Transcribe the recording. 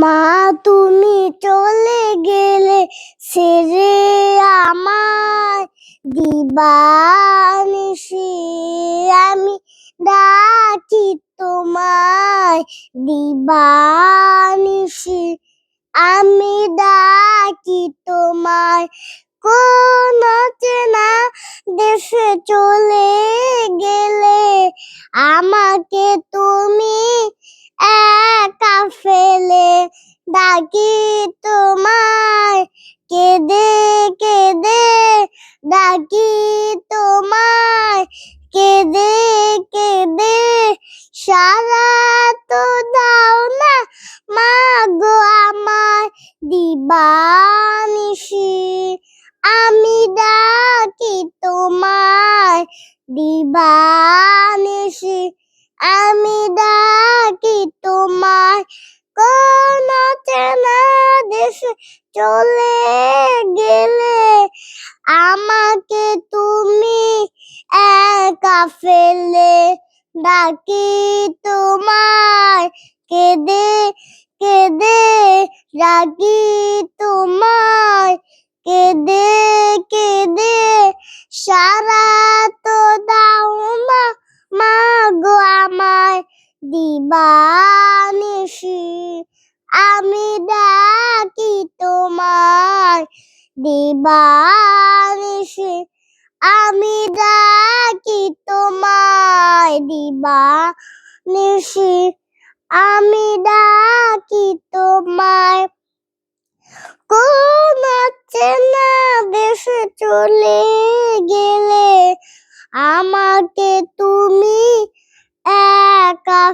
মা তুমি চলে গেলে ছেড়ে আমায়, দিবানিশি আমি ডাকি তোমায়, দিবানিশি আমি ডাকি তোমায়। কোন চেনা দেশে চলে গেলে আমাকে তুমি একা ফেলে, ডাকি তোমায় কেঁদে কেঁদে, ডাকি তোমায় কেঁদে কেঁদে। সাড়া তো দাও না মা গো আমায়, দিবানিশি আমি ডাকি তোমায়, দিবানিশি আমি ডাকি তোমায়। কোন চেনা দেশে চলে গেলে আমাকে তুমি একা ফেলে, ডাকি তোমায় কেঁদে কেঁদে, ডাকি তোমায় কেঁদে কেঁদে। সাড়া তো দাও না মা গো আমায়, দিবানিশি আমি ডাকি তোমায়, দিবানিশি আমি ডাকি তোমায়, দিবানিশি আমি ডাকি তোমায়। কোন চেনা দেশে চলে গেলে আমাকে তুমি একা